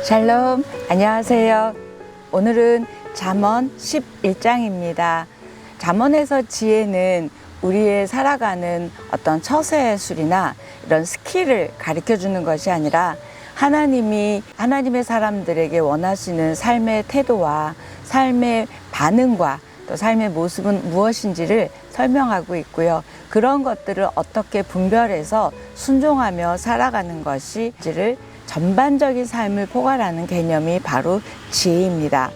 샬롬, 안녕하세요. 오늘은 잠언 11장입니다. 잠언에서 지혜는 우리의 살아가는 어떤 처세술이나 이런 스킬을 가르쳐 주는 것이 아니라 하나님이 하나님의 사람들에게 원하시는 삶의 태도와 삶의 반응과 또 삶의 모습은 무엇인지를 설명하고 있고요. 그런 것들을 어떻게 분별해서 순종하며 살아가는 것이지를 전반적인 삶을 포괄하는 개념이 바로 지혜입니다.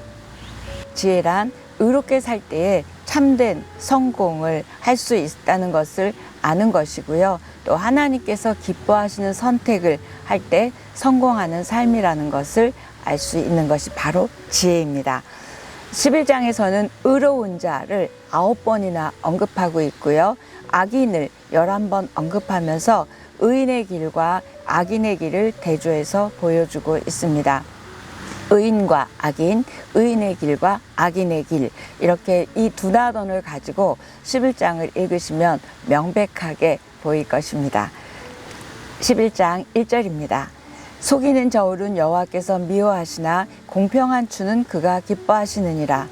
지혜란 의롭게 살 때에 참된 성공을 할 수 있다는 것을 아는 것이고요. 또 하나님께서 기뻐하시는 선택을 할 때 성공하는 삶이라는 것을 알 수 있는 것이 바로 지혜입니다. 11장에서는 의로운 자를 9번이나 언급하고 있고요. 악인을 11번 언급하면서 의인의 길과 악인의 길을 대조해서 보여주고 있습니다. 의인과 악인, 의인의 길과 악인의 길, 이렇게 이 두 단어를 가지고 11장을 읽으시면 명백하게 보일 것입니다. 11장 1절입니다. 속이는 저울은 여호와께서 미워하시나 공평한 추는 그가 기뻐하시느니라.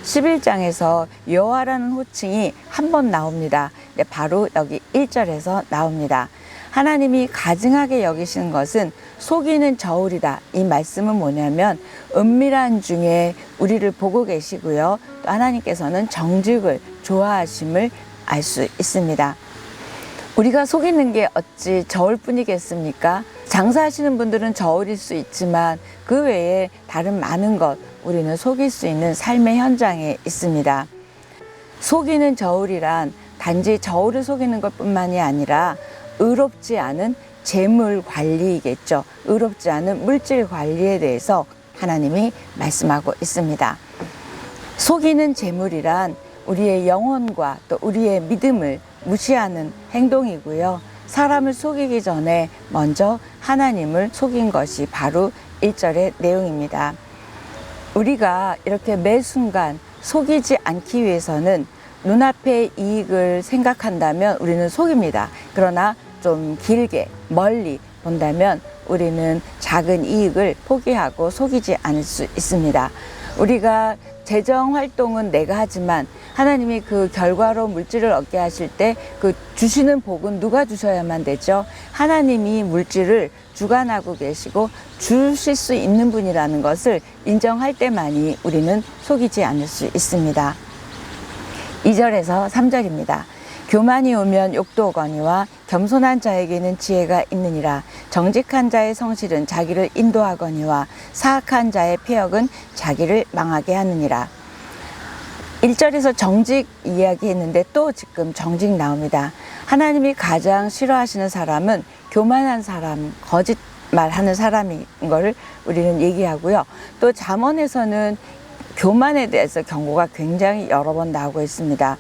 11장에서 여호와라는 호칭이 한 번 나옵니다. 바로 여기 1절에서 나옵니다. 하나님이 가증하게 여기시는 것은 속이는 저울이다. 이 말씀은 뭐냐면 은밀한 중에 우리를 보고 계시고요. 또 하나님께서는 정직을 좋아하심을 알 수 있습니다. 우리가 속이는 게 어찌 저울뿐이겠습니까? 장사하시는 분들은 저울일 수 있지만 그 외에 다른 많은 것 우리는 속일 수 있는 삶의 현장에 있습니다. 속이는 저울이란 단지 저울을 속이는 것뿐만이 아니라 의롭지 않은 재물 관리이겠죠. 의롭지 않은 물질 관리에 대해서 하나님이 말씀하고 있습니다. 속이는 재물이란 우리의 영혼과 또 우리의 믿음을 무시하는 행동이고요. 사람을 속이기 전에 먼저 하나님을 속인 것이 바로 1절의 내용입니다. 우리가 이렇게 매 순간 속이지 않기 위해서는 눈앞의 이익을 생각한다면 우리는 속입니다. 그러나 좀 길게 멀리 본다면 우리는 작은 이익을 포기하고 속이지 않을 수 있습니다. 우리가 재정 활동은 내가 하지만 하나님이 그 결과로 물질을 얻게 하실 때 그 주시는 복은 누가 주셔야만 되죠? 하나님이 물질을 주관하고 계시고 주실 수 있는 분이라는 것을 인정할 때만이 우리는 속이지 않을 수 있습니다. 2절에서 3절입니다. 교만이 오면 욕도 오거니와 겸손한 자에게는 지혜가 있느니라. 정직한 자의 성실은 자기를 인도하거니와 사악한 자의 폐역은 자기를 망하게 하느니라. 1절에서 정직 이야기했는데 또 지금 정직 나옵니다. 하나님이 가장 싫어하시는 사람은 교만한 사람, 거짓말하는 사람인 걸 우리는 얘기하고요. 또 잠언에서는 교만에 대해서 경고가 굉장히 여러 번 나오고 있습니다.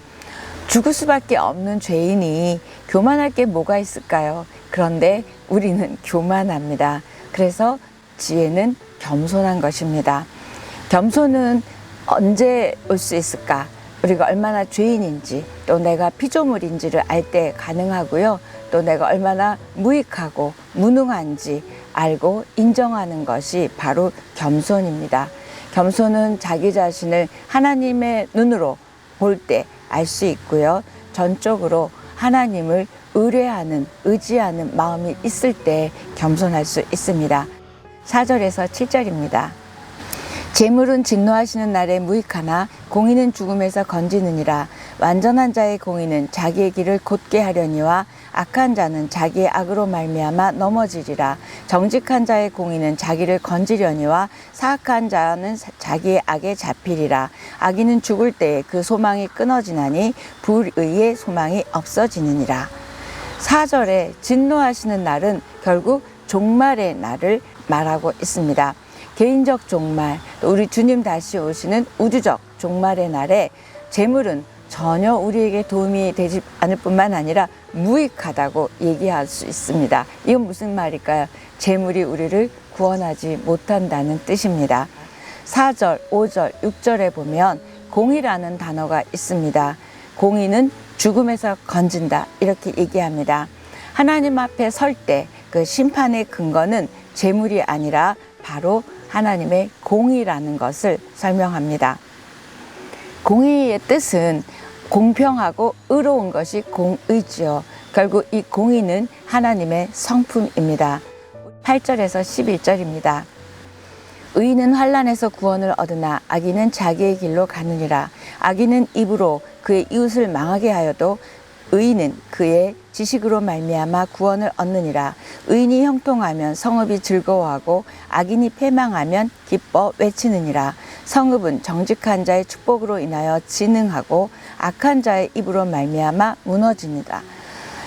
죽을 수밖에 없는 죄인이 교만할 게 뭐가 있을까요? 그런데 우리는 교만합니다. 그래서 지혜는 겸손한 것입니다. 겸손은 언제 올 수 있을까? 우리가 얼마나 죄인인지 또 내가 피조물인지를 알 때 가능하고요. 또 내가 얼마나 무익하고 무능한지 알고 인정하는 것이 바로 겸손입니다. 겸손은 자기 자신을 하나님의 눈으로 볼 때 알 수 있고요. 전적으로 하나님을 의뢰하는, 의지하는 마음이 있을 때 겸손할 수 있습니다. 4절에서 7절입니다. 재물은 진노하시는 날에 무익하나 공의는 죽음에서 건지느니라. 완전한 자의 공의는 자기의 길을 곧게 하려니와 악한 자는 자기의 악으로 말미암아 넘어지리라. 정직한 자의 공의는 자기를 건지려니와 사악한 자는 자기의 악에 잡히리라. 악인은 죽을 때에 그 소망이 끊어지나니 불의의 소망이 없어지느니라. 4절에 진노하시는 날은 결국 종말의 날을 말하고 있습니다. 개인적 종말, 또 우리 주님 다시 오시는 우주적 종말의 날에 재물은 전혀 우리에게 도움이 되지 않을 뿐만 아니라 무익하다고 얘기할 수 있습니다. 이건 무슨 말일까요? 재물이 우리를 구원하지 못한다는 뜻입니다. 4절, 5절, 6절에 보면 공의라는 단어가 있습니다. 공의는 죽음에서 건진다 이렇게 얘기합니다. 하나님 앞에 설 때 그 심판의 근거는 재물이 아니라 바로 하나님의 공의라는 것을 설명합니다. 공의의 뜻은 공평하고 의로운 것이 공의지요. 결국 이 공의는 하나님의 성품입니다. 8절에서 11절입니다. 의인은 환난에서 구원을 얻으나 악인은 자기의 길로 가느니라. 악인은 입으로 그의 이웃을 망하게 하여도 의인은 그의 지식으로 말미암아 구원을 얻느니라. 의인이 형통하면 성읍이 즐거워하고 악인이 패망하면 기뻐 외치느니라. 성읍은 정직한 자의 축복으로 인하여 진흥하고 악한 자의 입으로 말미암아 무너지니라.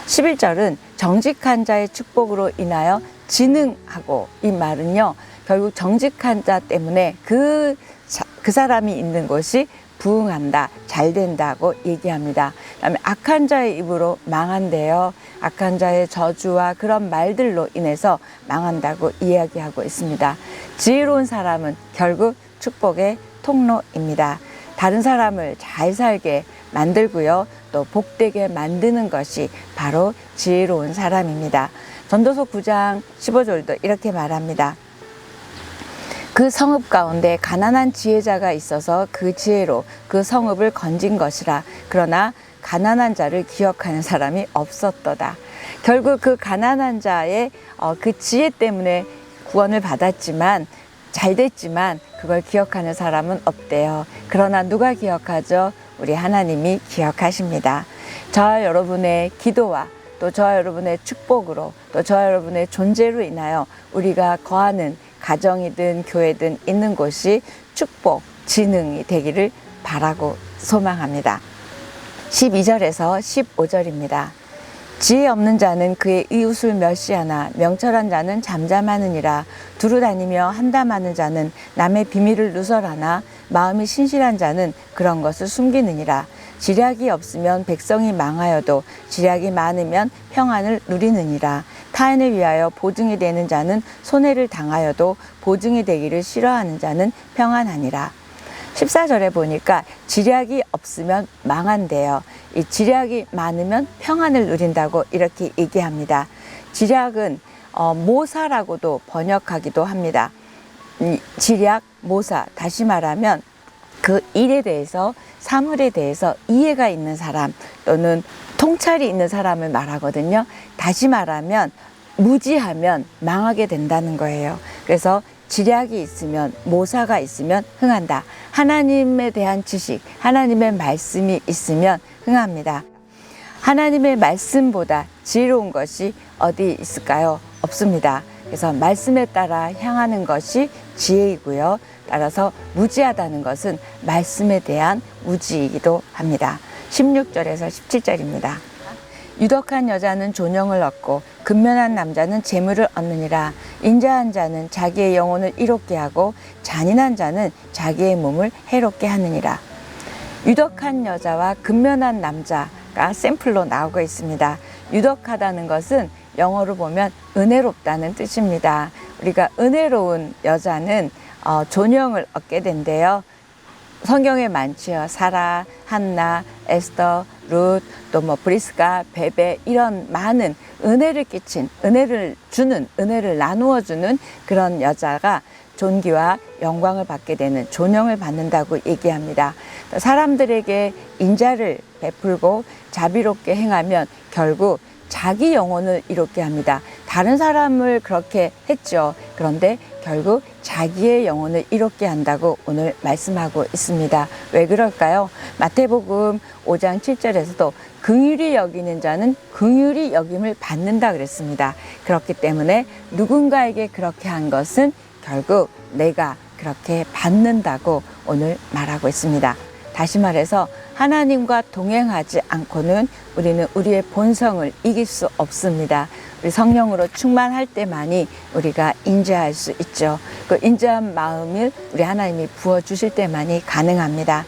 11절은 정직한 자의 축복으로 인하여 진흥하고, 이 말은요 결국 정직한 자 때문에 그 사람이 있는 곳이 부흥한다, 잘 된다고 얘기합니다. 그다음에 악한 자의 입으로 망한대요. 악한 자의 저주와 그런 말들로 인해서 망한다고 이야기하고 있습니다. 지혜로운 사람은 결국 축복의 통로입니다. 다른 사람을 잘 살게 만들고요, 또 복되게 만드는 것이 바로 지혜로운 사람입니다. 전도서 9장 15절도 이렇게 말합니다. 그 성읍 가운데 가난한 지혜자가 있어서 그 지혜로 그 성읍을 건진 것이라. 그러나 가난한 자를 기억하는 사람이 없었도다. 결국 그 가난한 자의 그 지혜 때문에 구원을 받았지만, 잘 됐지만 그걸 기억하는 사람은 없대요. 그러나 누가 기억하죠? 우리 하나님이 기억하십니다. 저와 여러분의 기도와 또 저와 여러분의 축복으로, 또 저와 여러분의 존재로 인하여 우리가 거하는 가정이든 교회든 있는 곳이 축복, 진흥이 되기를 바라고 소망합니다. 12절에서 15절입니다. 지혜 없는 자는 그의 이웃을 멸시하나 명철한 자는 잠잠하느니라. 두루 다니며 한담하는 자는 남의 비밀을 누설하나 마음이 신실한 자는 그런 것을 숨기느니라. 지략이 없으면 백성이 망하여도 지략이 많으면 평안을 누리느니라. 타인을 위하여 보증이 되는 자는 손해를 당하여도 보증이 되기를 싫어하는 자는 평안하니라. 14절에 보니까 지략이 없으면 망한대요. 이 지략이 많으면 평안을 누린다고 이렇게 얘기합니다. 지략은 모사라고도 번역하기도 합니다. 지략, 모사, 다시 말하면 그 일에 대해서, 사물에 대해서 이해가 있는 사람 또는 통찰이 있는 사람을 말하거든요. 다시 말하면 무지하면 망하게 된다는 거예요. 그래서 지략이 있으면, 모사가 있으면 흥한다. 하나님에 대한 지식, 하나님의 말씀이 있으면 흥합니다. 하나님의 말씀보다 지혜로운 것이 어디 있을까요? 없습니다. 그래서 말씀에 따라 향하는 것이 지혜이고요. 따라서 무지하다는 것은 말씀에 대한 무지이기도 합니다. 16절에서 17절입니다. 유덕한 여자는 존영을 얻고 근면한 남자는 재물을 얻느니라. 인자한 자는 자기의 영혼을 이롭게 하고 잔인한 자는 자기의 몸을 해롭게 하느니라. 유덕한 여자와 근면한 남자가 샘플로 나오고 있습니다. 유덕하다는 것은 영어로 보면 은혜롭다는 뜻입니다. 우리가 은혜로운 여자는 존영을 얻게 된대요. 성경에 많지요. 사라, 한나, 에스더, 룻, 또 브리스가, 베베, 이런 많은 은혜를 끼친, 은혜를 주는, 은혜를 나누어 주는 그런 여자가 존귀와 영광을 받게 되는, 존영을 받는다고 얘기합니다. 사람들에게 인자를 베풀고 자비롭게 행하면 결국 자기 영혼을 이롭게 합니다. 다른 사람을 그렇게 했죠. 그런데 결국 자기의 영혼을 이롭게 한다고 오늘 말씀하고 있습니다. 왜 그럴까요? 마태복음 5장 7절에서도 긍휼히 여기는 자는 긍휼히 여김을 받는다 그랬습니다. 그렇기 때문에 누군가에게 그렇게 한 것은 결국 내가 그렇게 받는다고 오늘 말하고 있습니다. 다시 말해서 하나님과 동행하지 않고는 우리는 우리의 본성을 이길 수 없습니다. 우리 성령으로 충만할 때만이 우리가 인자할 수 있죠. 그 인자한 마음을 우리 하나님이 부어주실 때만이 가능합니다.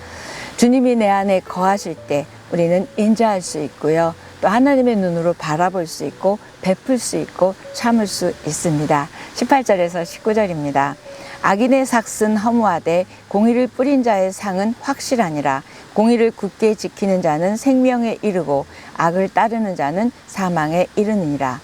주님이 내 안에 거하실 때 우리는 인자할 수 있고요. 또 하나님의 눈으로 바라볼 수 있고 베풀 수 있고 참을 수 있습니다. 18절에서 19절입니다. 악인의 삭은 허무하되 공의를 뿌린 자의 상은 확실하니라. 공의를 굳게 지키는 자는 생명에 이르고 악을 따르는 자는 사망에 이르느니라.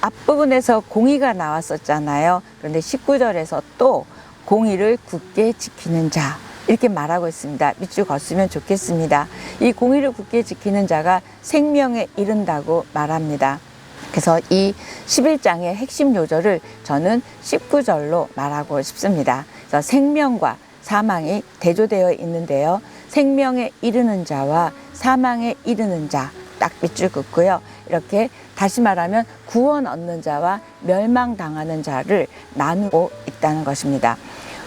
앞부분에서 공의가 나왔었잖아요. 그런데 19절에서 또 공의를 굳게 지키는 자 이렇게 말하고 있습니다. 밑줄 걷으면 좋겠습니다. 이 공의를 굳게 지키는 자가 생명에 이른다고 말합니다. 그래서 이 11장의 핵심 요절을 저는 19절로 말하고 싶습니다. 그래서 생명과 사망이 대조되어 있는데요. 생명에 이르는 자와 사망에 이르는 자 딱 밑줄 긋고요. 이렇게 다시 말하면 구원 얻는 자와 멸망당하는 자를 나누고 있다는 것입니다.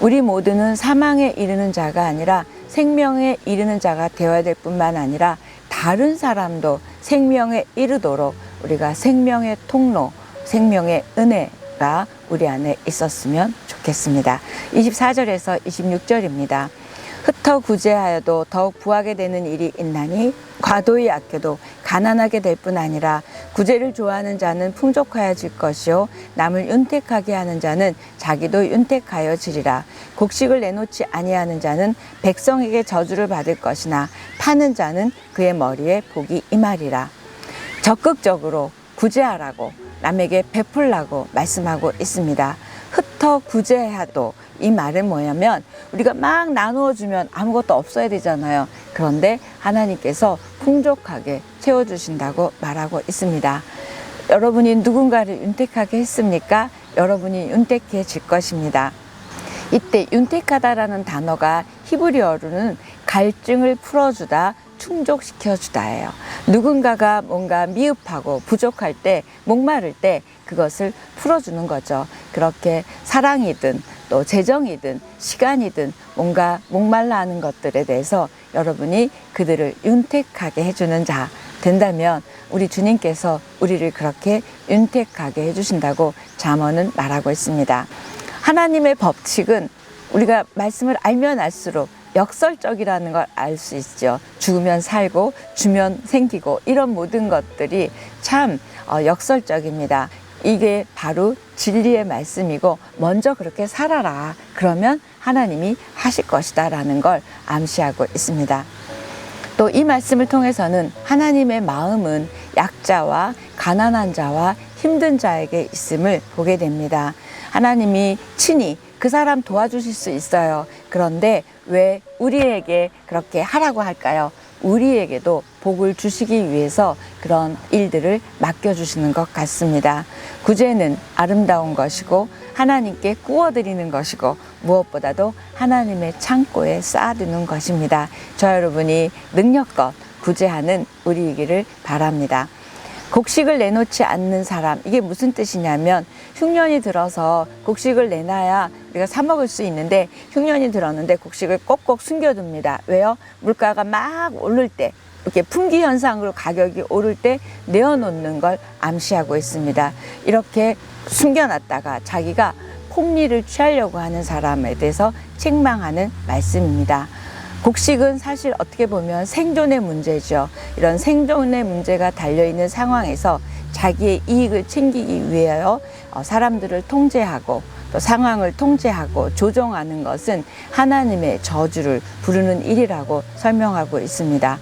우리 모두는 사망에 이르는 자가 아니라 생명에 이르는 자가 되어야 될 뿐만 아니라 다른 사람도 생명에 이르도록 우리가 생명의 통로, 생명의 은혜가 우리 안에 있었으면 좋겠습니다. 24절에서 26절입니다. 흩어 구제하여도 더욱 부하게 되는 일이 있나니 과도히 아껴도 가난하게 될 뿐 아니라 구제를 좋아하는 자는 풍족하여질 것이요 남을 윤택하게 하는 자는 자기도 윤택하여지리라. 곡식을 내놓지 아니하는 자는 백성에게 저주를 받을 것이나 파는 자는 그의 머리에 복이 임하리라. 적극적으로 구제하라고 남에게 베풀라고 말씀하고 있습니다. 흩어 구제하도 이 말은 뭐냐면 우리가 막 나누어주면 아무것도 없어야 되잖아요. 그런데 하나님께서 풍족하게 채워주신다고 말하고 있습니다. 여러분이 누군가를 윤택하게 했습니까? 여러분이 윤택해질 것입니다. 이때 윤택하다라는 단어가 히브리어로는 갈증을 풀어주다, 충족시켜주다예요. 누군가가 뭔가 미흡하고 부족할 때, 목마를 때 그것을 풀어주는 거죠. 그렇게 사랑이든 또 재정이든 시간이든 뭔가 목말라 하는 것들에 대해서 여러분이 그들을 윤택하게 해주는 자 된다면 우리 주님께서 우리를 그렇게 윤택하게 해주신다고 잠언은 말하고 있습니다. 하나님의 법칙은 우리가 말씀을 알면 알수록 역설적이라는 걸 알 수 있죠. 죽으면 살고 주면 생기고 이런 모든 것들이 참 역설적입니다. 이게 바로 진리의 말씀이고 먼저 그렇게 살아라. 그러면 하나님이 하실 것이다 라는 걸 암시하고 있습니다. 또 이 말씀을 통해서는 하나님의 마음은 약자와 가난한 자와 힘든 자에게 있음을 보게 됩니다. 하나님이 친히 그 사람 도와주실 수 있어요. 그런데 왜 우리에게 그렇게 하라고 할까요? 우리에게도 복을 주시기 위해서 그런 일들을 맡겨주시는 것 같습니다. 구제는 아름다운 것이고 하나님께 구워드리는 것이고 무엇보다도 하나님의 창고에 쌓아두는 것입니다. 저 여러분이 능력껏 구제하는 우리이기를 바랍니다. 곡식을 내놓지 않는 사람, 이게 무슨 뜻이냐면 흉년이 들어서 곡식을 내놔야 우리가 사 먹을 수 있는데 흉년이 들었는데 곡식을 꼭꼭 숨겨둡니다. 왜요? 물가가 막 오를 때, 이렇게 품귀 현상으로 가격이 오를 때 내어놓는 걸 암시하고 있습니다. 이렇게 숨겨놨다가 자기가 폭리를 취하려고 하는 사람에 대해서 책망하는 말씀입니다. 곡식은 사실 어떻게 보면 생존의 문제죠. 이런 생존의 문제가 달려있는 상황에서 자기의 이익을 챙기기 위하여 사람들을 통제하고 또 상황을 통제하고 조정하는 것은 하나님의 저주를 부르는 일이라고 설명하고 있습니다.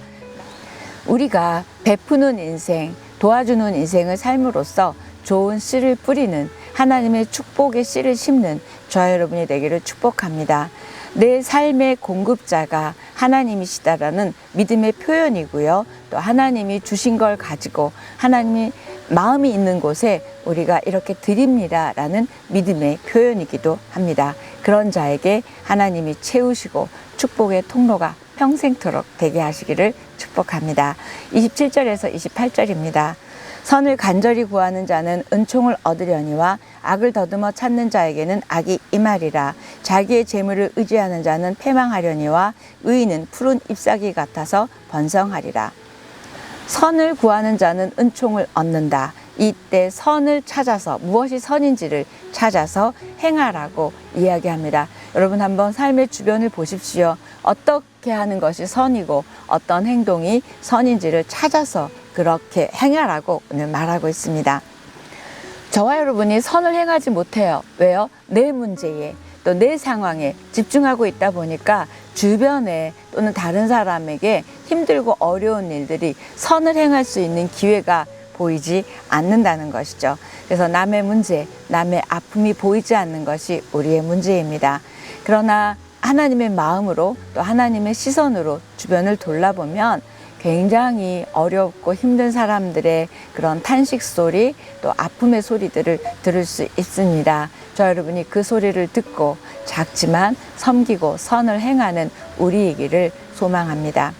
우리가 베푸는 인생, 도와주는 인생을 삶으로써 좋은 씨를 뿌리는 하나님의 축복의 씨를 심는 저와 여러분이 되기를 축복합니다. 내 삶의 공급자가 하나님이시다라는 믿음의 표현이고요. 또 하나님이 주신 걸 가지고 하나님이 마음이 있는 곳에 우리가 이렇게 드립니다라는 믿음의 표현이기도 합니다. 그런 자에게 하나님이 채우시고 축복의 통로가 평생토록 되게 하시기를 축복합니다. 27절에서 28절입니다. 선을 간절히 구하는 자는 은총을 얻으려니와 악을 더듬어 찾는 자에게는 악이 임하리라. 자기의 재물을 의지하는 자는 패망하려니와 의인은 푸른 잎사귀 같아서 번성하리라. 선을 구하는 자는 은총을 얻는다. 이때 선을 찾아서 무엇이 선인지를 찾아서 행하라고 이야기합니다. 여러분 한번 삶의 주변을 보십시오. 어떻게 하는 것이 선이고 어떤 행동이 선인지를 찾아서 그렇게 행하라고 오늘 말하고 있습니다. 저와 여러분이 선을 행하지 못해요. 왜요? 내 문제에 또 내 상황에 집중하고 있다 보니까 주변에 또는 다른 사람에게 힘들고 어려운 일들이 선을 행할 수 있는 기회가 보이지 않는다는 것이죠. 그래서 남의 문제, 남의 아픔이 보이지 않는 것이 우리의 문제입니다. 그러나 하나님의 마음으로 또 하나님의 시선으로 주변을 돌아보면 굉장히 어렵고 힘든 사람들의 그런 탄식 소리, 또 아픔의 소리들을 들을 수 있습니다. 저 여러분이 그 소리를 듣고 작지만 섬기고 선을 행하는 우리이기를 소망합니다.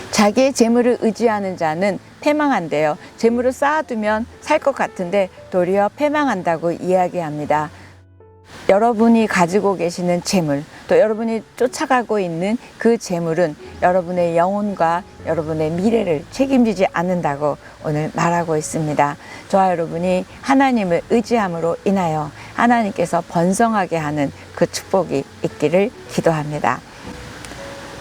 자기의 재물을 의지하는 자는 패망한대요. 재물을 쌓아두면 살 것 같은데 도리어 패망한다고 이야기합니다. 여러분이 가지고 계시는 재물, 또 여러분이 쫓아가고 있는 그 재물은 여러분의 영혼과 여러분의 미래를 책임지지 않는다고 오늘 말하고 있습니다. 저와 여러분이 하나님을 의지함으로 인하여 하나님께서 번성하게 하는 그 축복이 있기를 기도합니다.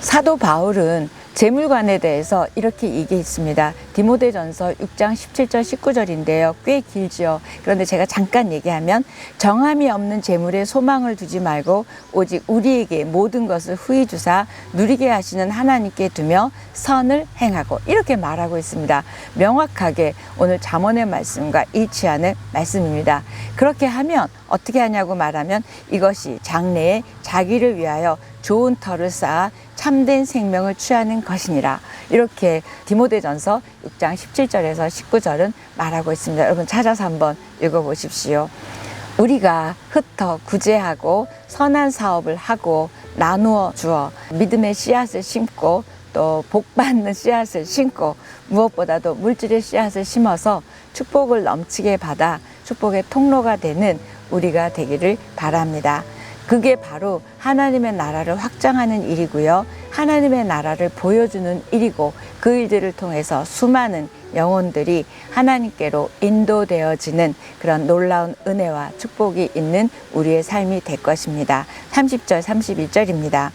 사도 바울은 재물관에 대해서 이렇게 얘기했습니다. 디모데전서 6장 17절 19절인데요. 꽤 길지요. 그런데 제가 잠깐 얘기하면 정함이 없는 재물에 소망을 두지 말고 오직 우리에게 모든 것을 후히 주사 누리게 하시는 하나님께 두며 선을 행하고, 이렇게 말하고 있습니다. 명확하게 오늘 잠언의 말씀과 일치하는 말씀입니다. 그렇게 하면 어떻게 하냐고 말하면 이것이 장래에 자기를 위하여 좋은 터를 쌓아 참된 생명을 취하는 것이니라. 이렇게 디모데전서 6장 17절에서 19절은 말하고 있습니다. 여러분 찾아서 한번 읽어보십시오. 우리가 흩어 구제하고 선한 사업을 하고 나누어 주어 믿음의 씨앗을 심고 또 복받는 씨앗을 심고 무엇보다도 물질의 씨앗을 심어서 축복을 넘치게 받아 축복의 통로가 되는 우리가 되기를 바랍니다. 그게 바로 하나님의 나라를 확장하는 일이고요. 하나님의 나라를 보여주는 일이고, 그 일들을 통해서 수많은 영혼들이 하나님께로 인도되어지는 그런 놀라운 은혜와 축복이 있는 우리의 삶이 될 것입니다. 30절 31절입니다.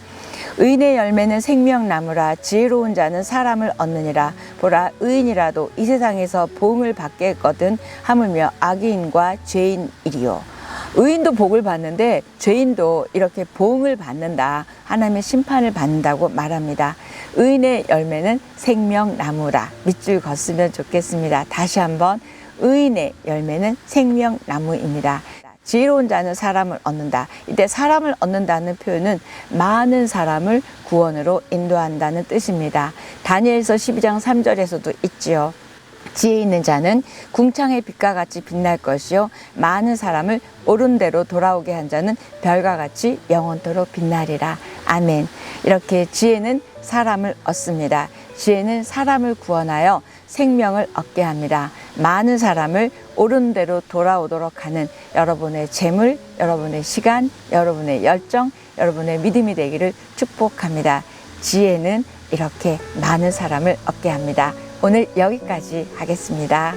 의인의 열매는 생명나무라. 지혜로운 자는 사람을 얻느니라. 보라, 의인이라도 이 세상에서 보응을 받겠거든 하물며 악인과 죄인이리요. 의인도 복을 받는데 죄인도 이렇게 보응을 받는다, 하나님의 심판을 받는다고 말합니다. 의인의 열매는 생명나무라. 밑줄 걷으면 좋겠습니다. 다시 한번, 의인의 열매는 생명나무입니다. 지혜로운 자는 사람을 얻는다. 이때 사람을 얻는다는 표현은 많은 사람을 구원으로 인도한다는 뜻입니다. 다니엘서 12장 3절에서도 있지요. 지혜 있는 자는 궁창의 빛과 같이 빛날 것이요 많은 사람을 옳은 대로 돌아오게 한 자는 별과 같이 영원토록 빛나리라. 아멘. 이렇게 지혜는 사람을 얻습니다. 지혜는 사람을 구원하여 생명을 얻게 합니다. 많은 사람을 옳은 대로 돌아오도록 하는 여러분의 재물, 여러분의 시간, 여러분의 열정, 여러분의 믿음이 되기를 축복합니다. 지혜는 이렇게 많은 사람을 얻게 합니다. 오늘 여기까지 하겠습니다.